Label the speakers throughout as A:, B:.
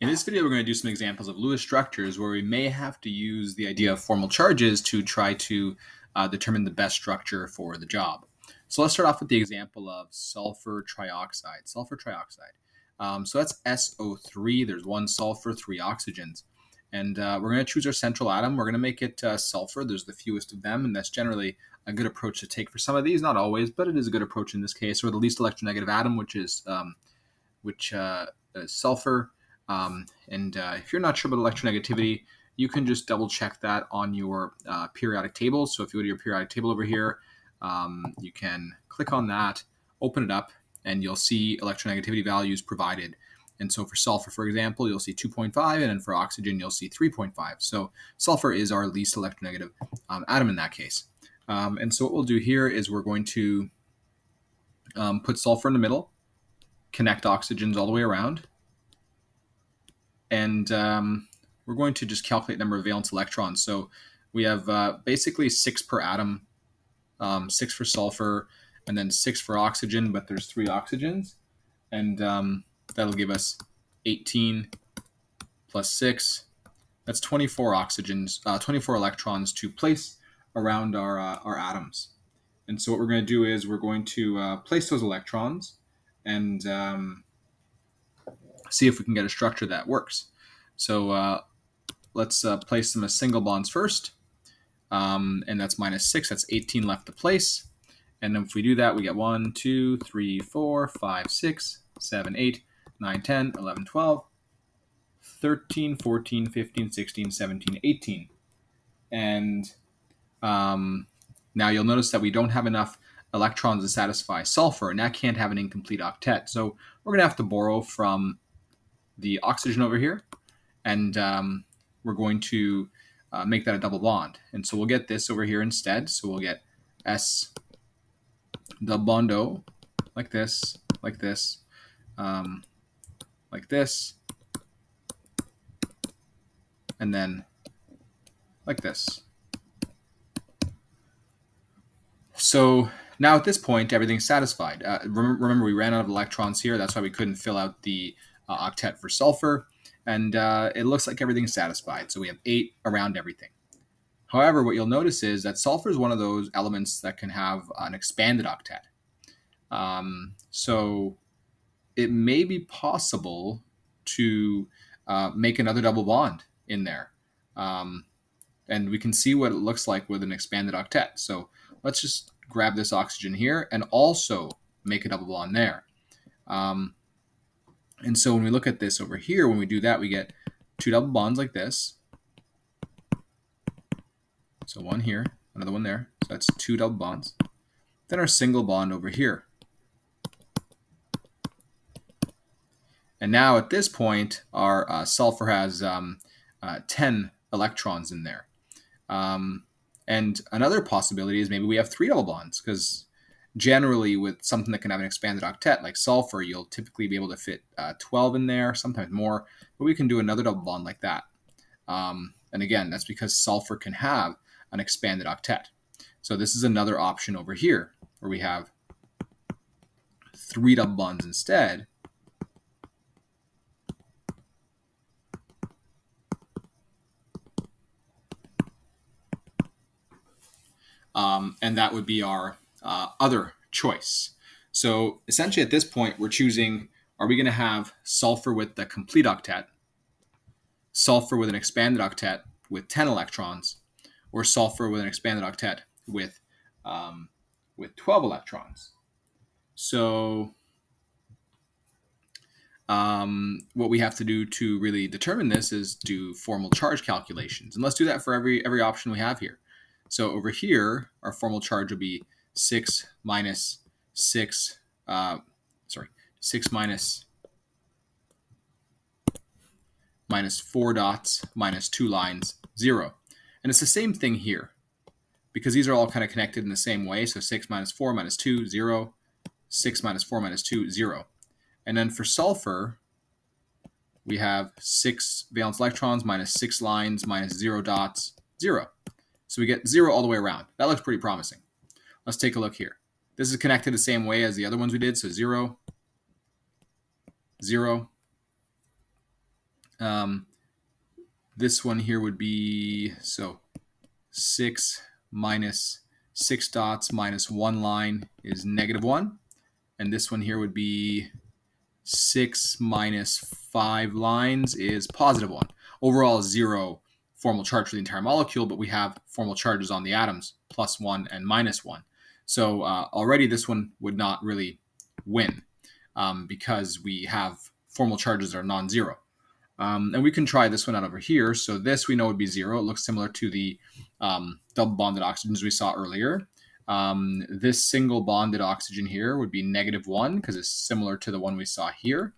A: In this video, we're going to do some examples of Lewis structures where we may have to use the idea of formal charges to try to determine the best structure for the job. So let's start off with the example of sulfur trioxide. So that's SO3. There's one sulfur, three oxygens. And we're going to choose our central atom. We're going to make it sulfur. There's the fewest of them, and that's generally a good approach to take for some of these. Not always, but it is a good approach in this case. Or the least electronegative atom, which is sulfur. If you're not sure about electronegativity, you can just double check that on your periodic table. So if you go to your periodic table over here, you can click on that, open it up, and you'll see electronegativity values provided. And so for sulfur, for example, you'll see 2.5, and then for oxygen, you'll see 3.5. So sulfur is our least electronegative atom in that case. And so what we'll do here is we're going to put sulfur in the middle, connect oxygens all the way around, and we're going to just calculate number of valence electrons. So we have basically 6 per atom, 6 for sulfur, and then 6 for oxygen, but there's 3 oxygens. And that'll give us 18 plus 6. That's 24 oxygens, 24 electrons to place around our atoms. And so what we're going to do is we're going to place those electrons and see if we can get a structure that works. So let's place them as single bonds first. And that's -6. That's 18 left to place. And then if we do that, we get 1, 2, 3, 4, 5, 6, 7, 8, 9, 10, 11, 12, 13, 14, 15, 16, 17, 18. And now you'll notice that we don't have enough electrons to satisfy sulfur, and that can't have an incomplete octet. So we're going to have to borrow from the oxygen over here, and we're going to make that a double bond. And so we'll get this over here instead. So we'll get S double bond O like this, like this, like this, and then like this. So now at this point, everything's satisfied. Remember, we ran out of electrons here. That's why we couldn't fill out the octet for sulfur. And it looks like everything's satisfied. So we have 8 around everything. However, what you'll notice is that sulfur is one of those elements that can have an expanded octet. So it may be possible to make another double bond in there. And we can see what it looks like with an expanded octet. So let's just grab this oxygen here and also make a double bond there. And so when we look at this over here, when we do that, we get 2 double bonds like this. So one here, another one there. So that's 2 double bonds. Then our single bond over here. And now at this point, our sulfur has 10 electrons in there. And another possibility is maybe we have 3 double bonds, because generally with something that can have an expanded octet like sulfur, you'll typically be able to fit 12 in there, sometimes more, but we can do another double bond like that. And again, that's because sulfur can have an expanded octet. So this is another option over here where we have 3 double bonds instead. And that would be our other choice. So essentially at this point, we're choosing, are we going to have sulfur with the complete octet, sulfur with an expanded octet with 10 electrons, or sulfur with an expanded octet with 12 electrons? So what we have to do to really determine this is do formal charge calculations. And let's do that for every option we have here. So over here, our formal charge will be 6 minus 6 minus 4 dots minus 2 lines, 0. And it's the same thing here, because these are all kind of connected in the same way. So 6 minus 4 minus 2, 0. 6 minus 4 minus 2, 0. And then for sulfur, we have 6 valence electrons minus 6 lines minus 0 dots, 0. So we get 0 all the way around. That looks pretty promising. Let's take a look here. This is connected the same way as the other ones we did. So 0, 0, This one here would be, so 6 minus 6 dots minus 1 line is -1. And this one here would be 6 minus 5 lines is +1. Overall, 0 formal charge for the entire molecule, but we have formal charges on the atoms, +1 and -1. So already this one would not really win because we have formal charges that are non-zero. And we can try this one out over here. So this we know would be 0. It looks similar to the double bonded oxygens we saw earlier. This single bonded oxygen here would be -1 because it's similar to the one we saw here.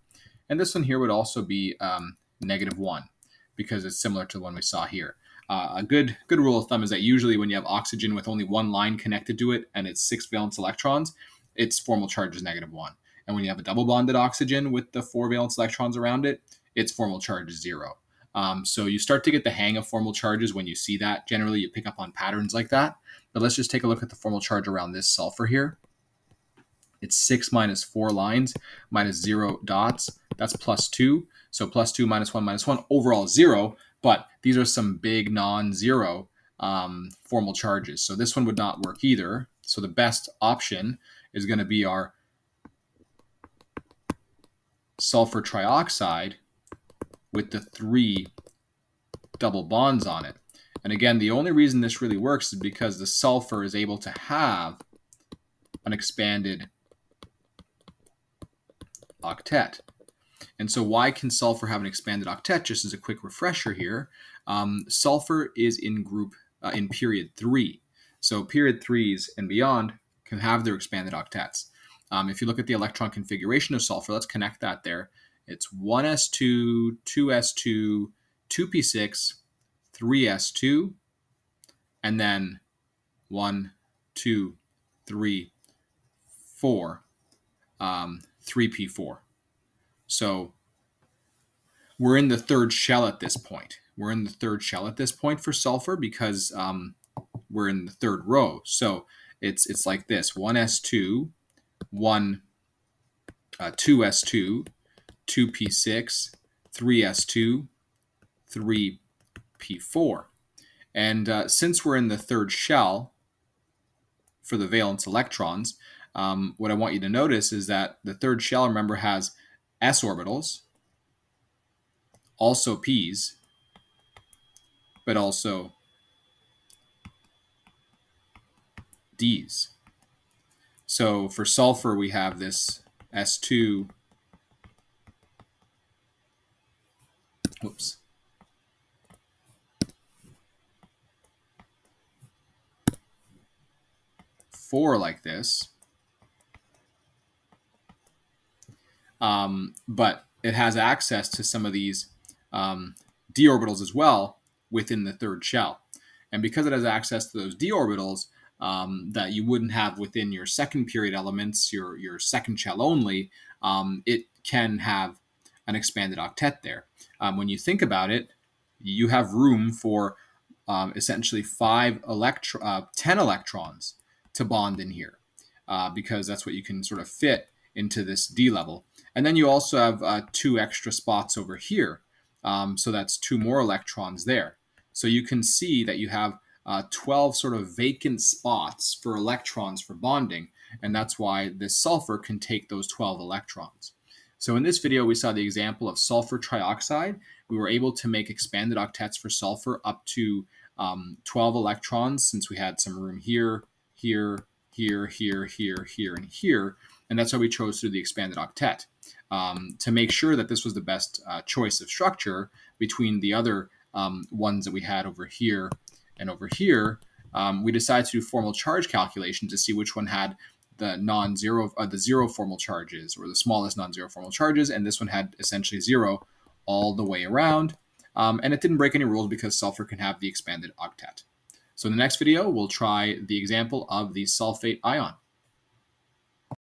A: And this one here would also be -1 because it's similar to the one we saw here. A good rule of thumb is that usually when you have oxygen with only one line connected to it and it's 6 valence electrons, its formal charge is -1. And when you have a double bonded oxygen with the 4 valence electrons around it, its formal charge is 0. So you start to get the hang of formal charges when you see that. Generally, you pick up on patterns like that. But let's just take a look at the formal charge around this sulfur here. It's 6 minus 4 lines minus 0 dots. That's +2. So +2 minus 1 minus 1, overall 0. But these are some big non-zero formal charges. So this one would not work either. So the best option is going to be our sulfur trioxide with the 3 double bonds on it. And again, the only reason this really works is because the sulfur is able to have an expanded octet. And so why can sulfur have an expanded octet? Just as a quick refresher here, sulfur is in period 3. So period 3s and beyond can have their expanded octets. If you look at the electron configuration of sulfur, let's connect that there. It's 1s2, 2s2, 2p6, 3s2, and then 1, 2, 3, 4, 3p4. So we're in the third shell at this point. We're in the third shell at this point for sulfur because we're in the third row. So it's like this: 1s2, 2s2, 2p6, 3s2, 3p4. And since we're in the third shell for the valence electrons, what I want you to notice is that the third shell, remember, has s orbitals, also p's, but also d's. So for sulfur, we have this s2, whoops, 4 like this, but it has access to some of these d orbitals as well within the third shell. And because it has access to those d orbitals that you wouldn't have within your second period elements, your second shell only, it can have an expanded octet there. When you think about it, you have room for essentially 10 electrons to bond in here because that's what you can sort of fit into this D level. And then you also have 2 extra spots over here. So that's 2 more electrons there. So you can see that you have 12 sort of vacant spots for electrons for bonding. And that's why this sulfur can take those 12 electrons. So in this video, we saw the example of sulfur trioxide. We were able to make expanded octets for sulfur up to 12 electrons, since we had some room here, here, here, here, here, here, and here. And that's why we chose to do the expanded octet, to make sure that this was the best choice of structure between the other ones that we had over here and over here. We decided to do formal charge calculations to see which one had the the zero formal charges, or the smallest non-zero formal charges, and this one had essentially 0 all the way around. And it didn't break any rules because sulfur can have the expanded octet. So in the next video, we'll try the example of the sulfate ion.